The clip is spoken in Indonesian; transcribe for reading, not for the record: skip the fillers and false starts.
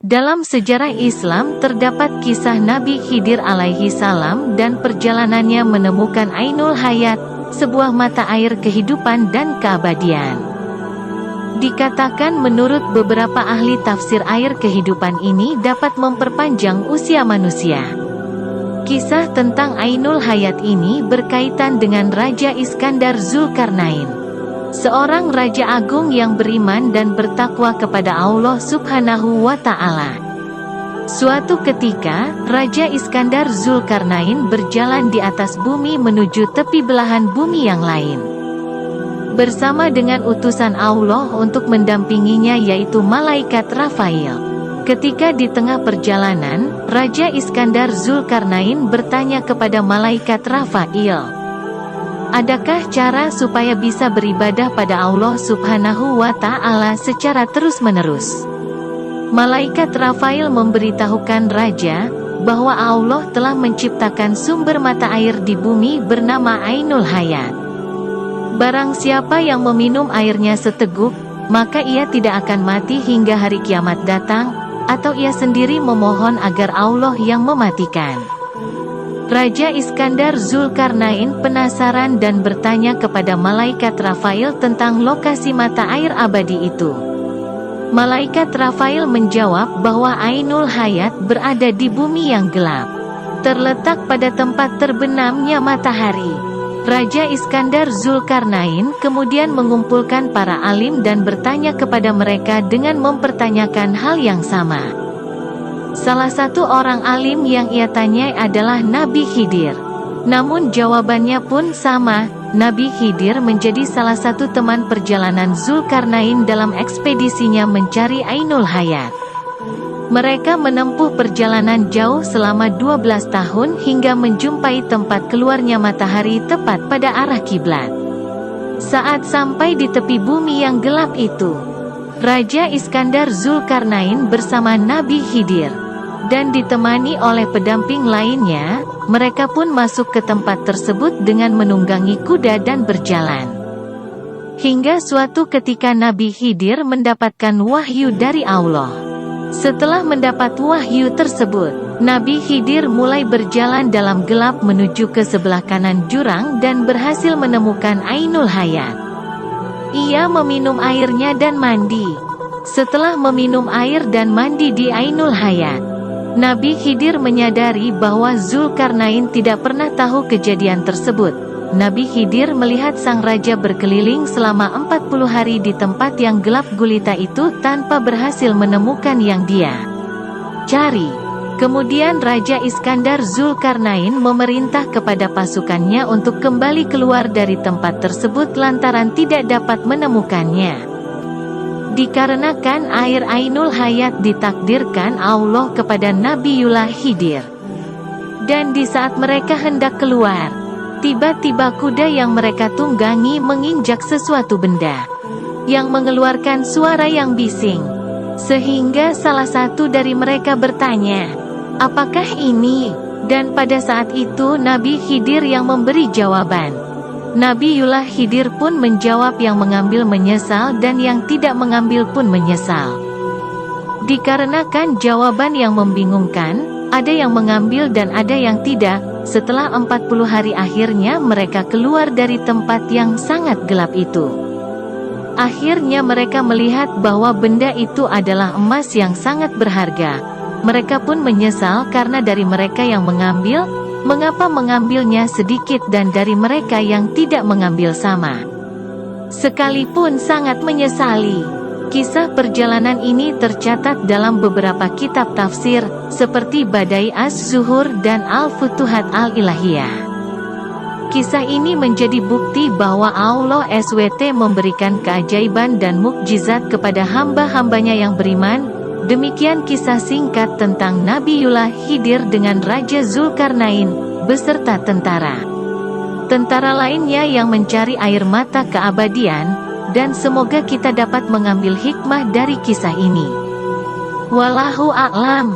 Dalam sejarah Islam terdapat kisah Nabi Khidir alaihi salam dan perjalanannya menemukan Ainul Hayat, sebuah mata air kehidupan dan keabadian. Dikatakan menurut beberapa ahli tafsir air kehidupan ini dapat memperpanjang usia manusia. Kisah tentang Ainul Hayat ini berkaitan dengan Raja Iskandar Zulkarnain, seorang raja agung yang beriman dan bertakwa kepada Allah Subhanahu wa Ta'ala. Suatu ketika, Raja Iskandar Zulkarnain berjalan di atas bumi menuju tepi belahan bumi yang lain, bersama dengan utusan Allah untuk mendampinginya, yaitu malaikat Rafail. Ketika di tengah perjalanan, Raja Iskandar Zulkarnain bertanya kepada malaikat Rafail, "Adakah cara supaya bisa beribadah pada Allah Subhanahu wa Ta'ala secara terus-menerus?" Malaikat Rafail memberitahukan raja bahwa Allah telah menciptakan sumber mata air di bumi bernama Ainul Hayat. Barang siapa yang meminum airnya seteguk, maka ia tidak akan mati hingga hari kiamat datang, atau ia sendiri memohon agar Allah yang mematikan. Raja Iskandar Zulkarnain penasaran dan bertanya kepada malaikat Rafail tentang lokasi mata air abadi itu. Malaikat Rafail menjawab bahwa Ainul Hayat berada di bumi yang gelap, terletak pada tempat terbenamnya matahari. Raja Iskandar Zulkarnain kemudian mengumpulkan para alim dan bertanya kepada mereka dengan mempertanyakan hal yang sama. Salah satu orang alim yang ia tanyai adalah Nabi Khidir. Namun jawabannya pun sama, Nabi Khidir menjadi salah satu teman perjalanan Zulkarnain dalam ekspedisinya mencari Ainul Hayat. Mereka menempuh perjalanan jauh selama 12 tahun hingga menjumpai tempat keluarnya matahari tepat pada arah kiblat. Saat sampai di tepi bumi yang gelap itu, Raja Iskandar Zulkarnain bersama Nabi Khidir dan ditemani oleh pendamping lainnya, mereka pun masuk ke tempat tersebut dengan menunggangi kuda dan berjalan. Hingga suatu ketika Nabi Khidir mendapatkan wahyu dari Allah. Setelah mendapat wahyu tersebut, Nabi Khidir mulai berjalan dalam gelap menuju ke sebelah kanan jurang dan berhasil menemukan Ainul Hayat. Ia meminum airnya dan mandi. Setelah meminum air dan mandi di Ainul Hayat, Nabi Khidir menyadari bahwa Zulkarnain tidak pernah tahu kejadian tersebut. Nabi Khidir melihat sang raja berkeliling selama 40 hari di tempat yang gelap gulita itu tanpa berhasil menemukan yang dia cari. Kemudian Raja Iskandar Zulkarnain memerintah kepada pasukannya untuk kembali keluar dari tempat tersebut lantaran tidak dapat menemukannya. Dikarenakan air Ainul Hayat ditakdirkan Allah kepada Nabiullah Khidir. Dan di saat mereka hendak keluar, tiba-tiba kuda yang mereka tunggangi menginjak sesuatu benda yang mengeluarkan suara yang bising, sehingga salah satu dari mereka bertanya, "Apakah ini?" Dan pada saat itu Nabi Khidir yang memberi jawaban. Nabiullah Khidir pun menjawab, yang mengambil menyesal dan yang tidak mengambil pun menyesal. Dikarenakan jawaban yang membingungkan, ada yang mengambil dan ada yang tidak. Setelah 40 hari akhirnya mereka keluar dari tempat yang sangat gelap itu. Akhirnya mereka melihat bahwa benda itu adalah emas yang sangat berharga. Mereka pun menyesal karena dari mereka yang mengambil, mengapa mengambilnya sedikit, dan dari mereka yang tidak mengambil sama sekalipun sangat menyesali. Kisah perjalanan ini tercatat dalam beberapa kitab tafsir, seperti Badai Az-Zuhur dan Al-Futuhat Al-Ilahiyah. Kisah ini menjadi bukti bahwa Allah SWT memberikan keajaiban dan mukjizat kepada hamba-hambanya yang beriman. Demikian kisah singkat tentang Nabiullah Khidir dengan Raja Zulkarnain, beserta tentara lainnya yang mencari air mata keabadian, dan semoga kita dapat mengambil hikmah dari kisah ini. Wallahu a'lam.